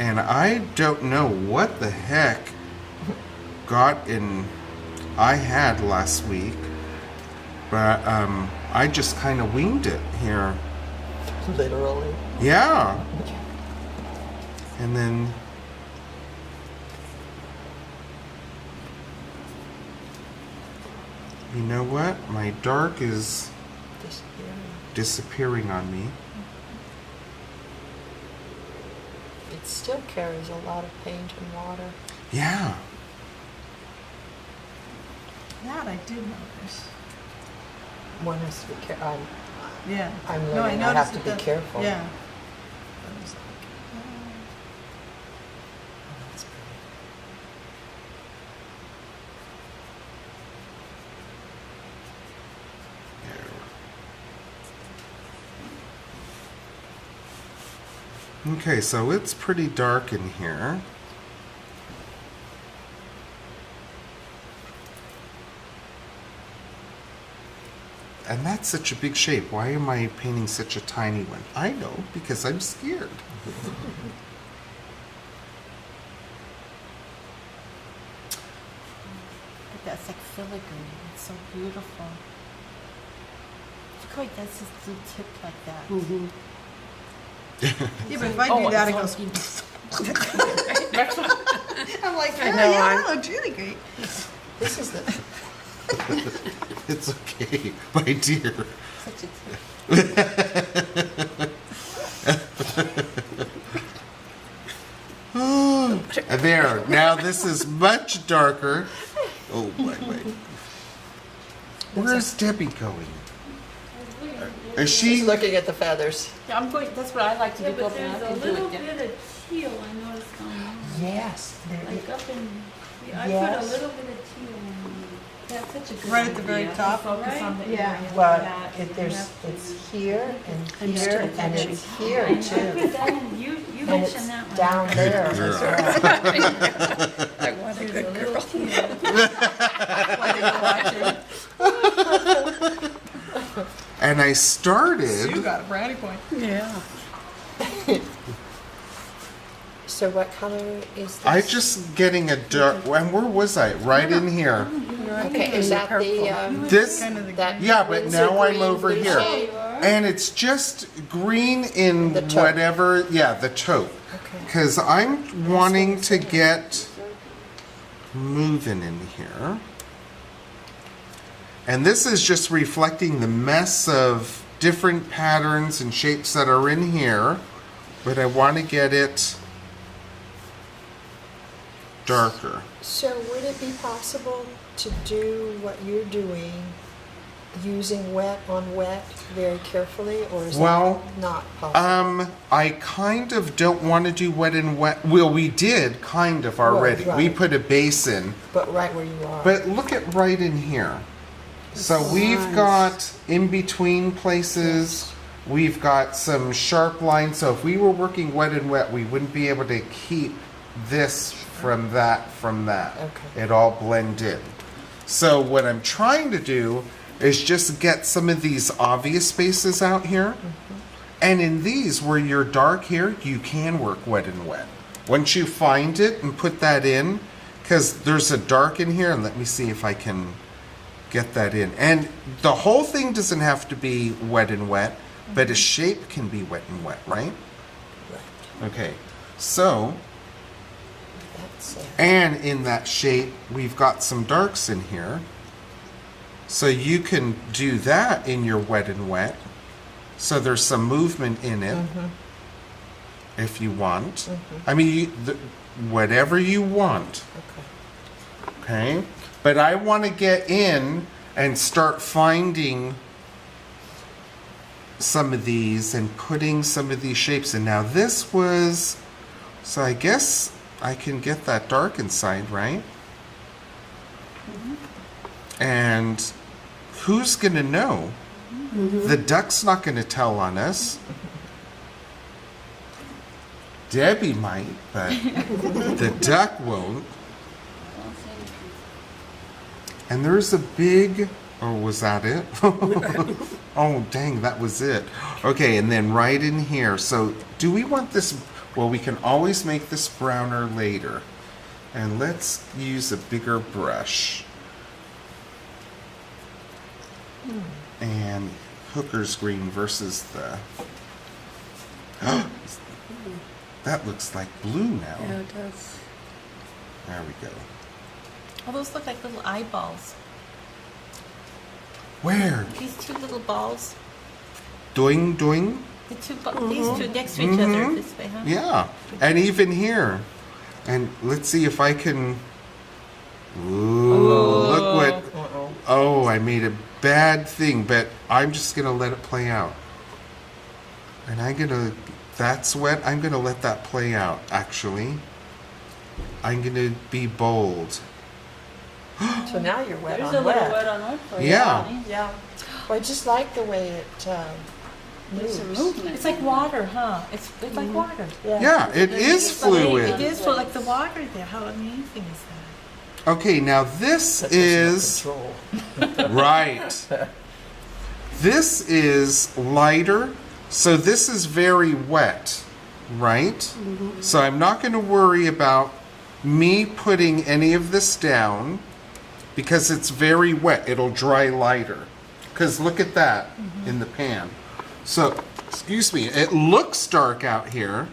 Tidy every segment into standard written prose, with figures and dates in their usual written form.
And I don't know what the heck I had last week, but I just kind of winged it here. Literally. Yeah. And then you know what? My dark is disappearing on me. It still carries a lot of paint and water. Yeah. That I did notice. One has to be careful. Yeah. I'm No, learning. I have noticed to it be does- careful. Yeah. I was like, oh, that's pretty. Okay, so it's pretty dark in here. And that's such a big shape. Why am I painting such a tiny one? I know, because I'm scared. But that's like filigree. It's so beautiful. Look how he does his little tip like that. Mm-hmm. Yeah, but if I do that, it goes. I'm like, oh, I know, yeah, I'm- that looks really great. This is the. It's okay, my dear. Such a tip. There, now this is much darker. Oh, wait. Where's Debbie going? Is She's she? looking at the feathers. Yeah, I'm going. That's what I like to Yeah, do. but Up and there's I a can do little it. Yeah. bit of teal I noticed on mine. Yes. Like up in, I put a Yes. little bit of teal on mine. That's such a good Right at the very idea. top. Focus on the Yeah. area Well, like that. it's here and here and it's here I put too. that in, you And it's mentioned that one. down there as well. I want a good girl. While they were watching. And I Sue started. got a brownie point. Yeah. So what color is this? I just getting a dark. And where was I? Right in here. Okay, is that the, This. Kind of the that? Yeah, but Windsor now I'm green, over blue here. shade? And it's just green in The taupe. whatever. Yeah, the taupe. Okay. Because I'm wanting to get moving in here. And this is just reflecting the mess of different patterns and shapes that are in here. But I want to get it darker. So would it be possible to do what you're doing using wet on wet very carefully, or is Well, that not possible? I kind of don't want to do wet and wet. Well, we did kind of already. We right. put a base in. But right where you are. But look at right in here. So we've got in between places, we've got some sharp lines. So if we were working wet and wet, we wouldn't be able to keep this from that. Okay. It all blend in. So what I'm trying to do is just get some of these obvious spaces out here. And in these, where you're dark here, you can work wet and wet. Once you find it and put that in, because there's a dark in here, and let me see if I can get that in. And the whole thing doesn't have to be wet and wet, but a shape can be wet and wet, right? Right. Okay, so, That's and in that shape, we've got some darks in here. So you can do that in your wet and wet. So there's some movement in it, if you want. I mean, whatever you want. okay. Okay, but I want to get in and start finding some of these and putting some of these shapes in. Now this was, so I guess I can get that dark inside, right? And who's going to know? The duck's not going to tell on us. Debbie might, but the duck won't. And there's a big, oh, was that it? Oh, dang, that was it. Okay, and then right in here. So do we want this, Well, we can always make this browner later. And let's use a bigger brush. And hooker's green versus the... That looks like blue now. Yeah, it does. There we go. Oh, those look like little eyeballs. Where? These two little balls. Doing, doing? The two, these two next to each other this way, huh? Yeah. And even here. And let's see if I can... Ooh, look what... Uh-oh. Oh, I made a bad thing, but I'm just going to let it play out. And I'm going to... That's wet. I'm going to let that play out, actually. I'm going to be bold. So now you're wet There's on a little wet wet. on wet for you. Yeah. honey. Yeah. Well, I just like the way it There's some moves. movement. It's like water, huh? It's like water. Yeah, it is It's like- It fluid. is for like the water there. How amazing is that? Okay, now this is... Control. Right. This is lighter, so this is very wet, right? So I'm not going to worry about me putting any of this down because it's very wet. It'll dry lighter. Because look at that in the pan. So, excuse me, it looks dark out here.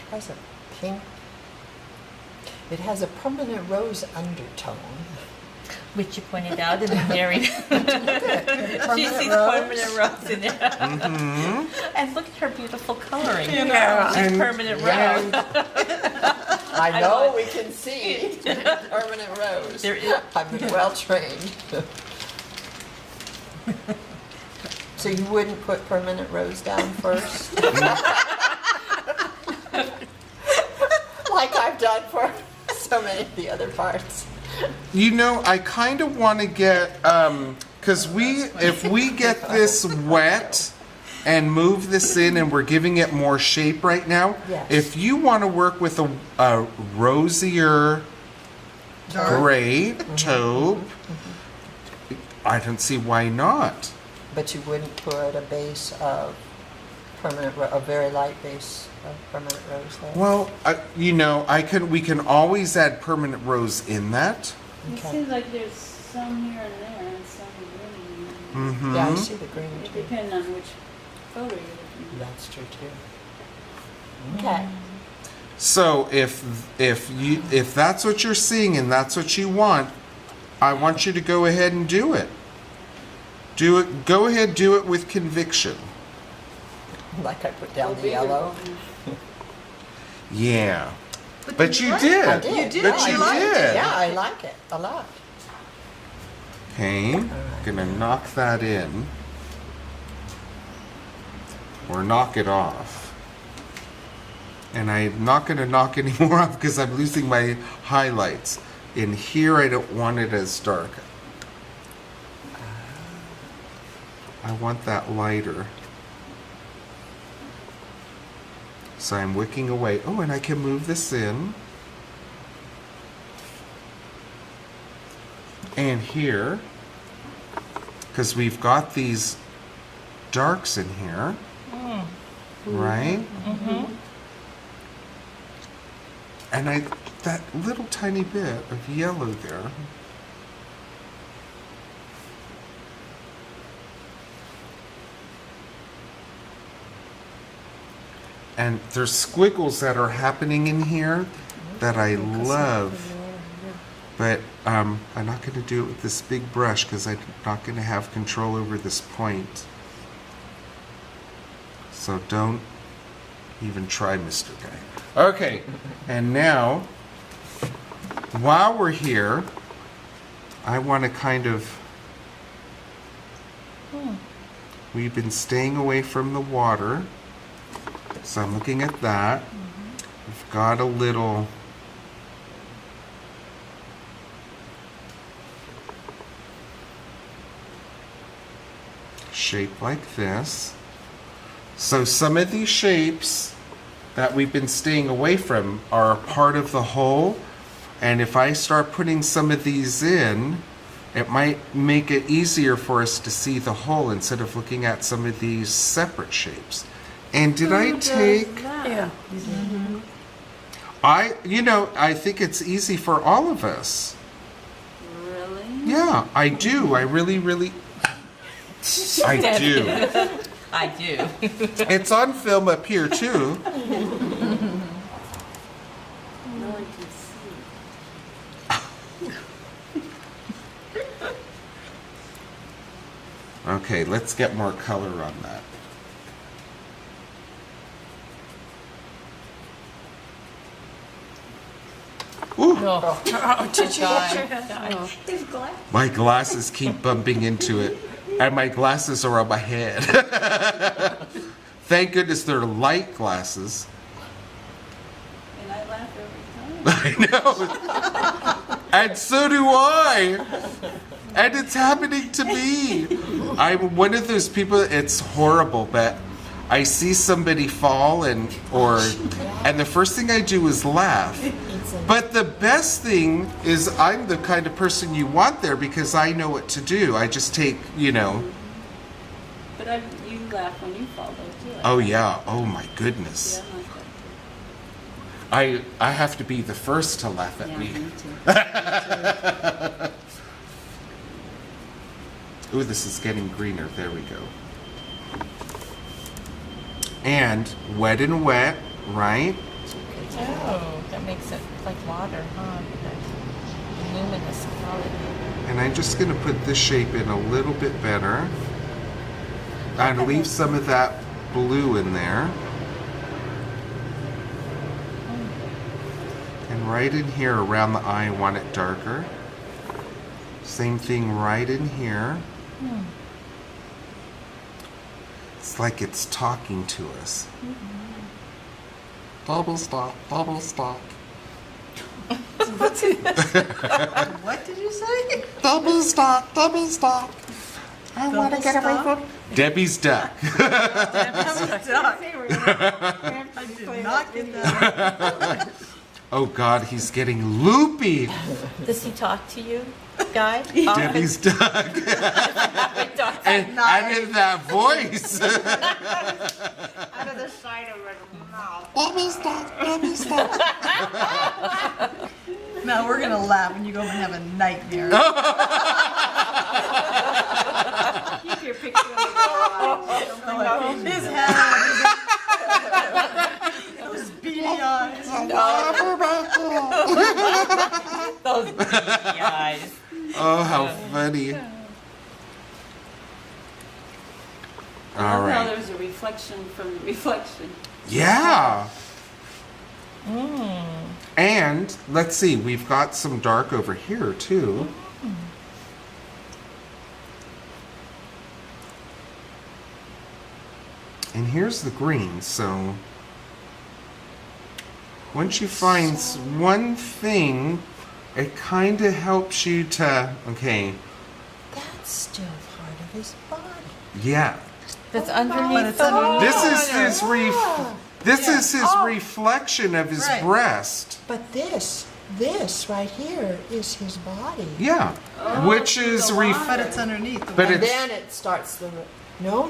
It has a pink. It has a permanent rose undertone. Which you pointed out in the very. She Permanent sees rose. permanent rose in there. And look at her beautiful coloring. You know. Yeah, she's And- permanent Yeah. rose. I know we can see permanent rose. There is- I've been well trained. So you wouldn't put permanent rose down first? Like I've done for so many of the other parts. You know, I kind of want to get, because if we get this wet and move this in and we're giving it more shape right now, Yes. if you want to work with a rosier gray taupe, I don't see why not. But you wouldn't put a base of a very light base of permanent rose there? Well, you know, we can always add permanent rose in that. It Okay. seems like there's some here and there and some green. Mm-hmm. Yeah, I see the green It too. depends on which photo you're looking at. That's true too. Okay. So if that's what you're seeing and that's what you want, I want you to go ahead and do it. Do it. Go ahead, do it with conviction. Like I put down Go the bigger, yellow. go home. Yeah. But you I did. did. You did. But I you liked it. did. Yeah, I like it a lot. Okay. Gonna knock that in. Or knock it off. And I'm not gonna knock any more off because I'm losing my highlights. In here, I don't want it as dark. I want that lighter. So I'm wicking away. Oh, and I can move this in. And here, because we've got these darks in here, right? And that little tiny bit of yellow there. And there's squiggles that are happening in here that I love. But I'm not going to do it with this big brush because I'm not going to have control over this point. So don't even try, Mr. Guy. Okay, and now, while we're here, I want to kind of... We've been staying away from the water. So I'm looking at that. We've got a little... shape like this. So some of these shapes that we've been staying away from are a part of the whole, and if I start putting some of these in, it might make it easier for us to see the whole instead of looking at some of these separate shapes. And did I take... Yeah. I think it's easy for all of us. Really? Yeah, I do. I really, really... I do. I do. It's on film up here, too. No one can see. Okay, let's get more color on that. Ooh, Oh, Did you God. get your... His glass. my glasses keep bumping into it, and my glasses are on my head. Thank goodness they're light glasses. And I laugh every time. I know. And so do I. And it's happening to me. I'm one of those people, it's horrible, but I see somebody fall and the first thing I do is laugh. But the best thing is I'm the kind of person you want there because I know what to do. I just take, But you laugh when you fall though too. oh yeah, oh my goodness. Yeah, I'm like that. I have to be the first to laugh at Yeah, me. me too. Ooh, this is getting greener. There we go. And wet and wet, right? Oh, that makes it like water, huh? That luminous color. And I'm just going to put this shape in a little bit better. And leave some of that blue in there. And right in here around the eye, I want it darker. Same thing right in here. It's like it's talking to us. Double stop, double stop. What did you say? Double stop, double stop. I want to Double get away stop? from Debbie's duck. Duck. I did not get that. Oh God, he's getting loopy. Does he talk to you, Guy? Debbie's duck. And in that voice. Out of the side of her mouth. Debbie's duck, Debbie's duck. No, we're gonna laugh when you go home and have a nightmare. Keep your picture on the garage. His head. Those beady eyes. Those beady eyes. Oh, how funny. All How right. there's a reflection from the reflection. Yeah. And let's see, we've got some dark over here too. And here's the green, so once you find one thing, it kind of helps you to, okay, That's still part of his body. yeah. That's But underneath it's the underneath. This is his Yeah. reflection of his Right. Oh. breast. But this right here is his body. Yeah. Which is But it's underneath. The But water. And it's- then it starts the... No,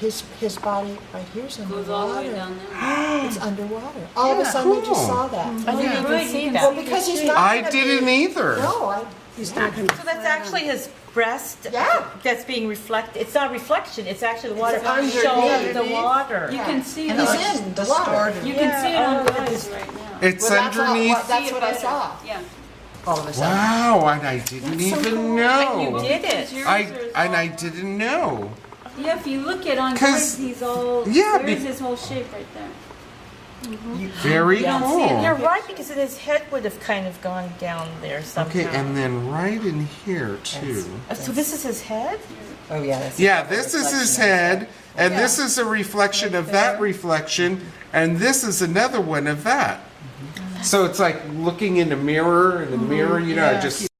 his body right here's Goes all the way underwater. down there. It's underwater. All of a Yeah. sudden I Cool. just saw that. I didn't even Right, see you Well, that. because he's not I gonna didn't be, either. No, he's not going to... So that's actually his breast Yeah. that's being reflected. It's not reflection, it's actually the water It's underneath. showing the water. You can see And it. he's in the water. You can see it on Yeah. Guys right now. It's Well, that's underneath. That's what I saw. Yeah. All of a sudden. Wow, and I didn't even know. You did it. Yours I is and all- I didn't know. Yeah, if you look at on 'Cause- Guys, he's all. yeah, There's be- his whole shape right there. Very You're cool. right, because his head would have kind of gone down there somehow. Okay, and then right in here too. So this is his head? Oh, yeah. That's Yeah, this is his head, and this is a reflection of that reflection, and this is another one of that. So it's like looking in a mirror, and the mirror, Yeah. just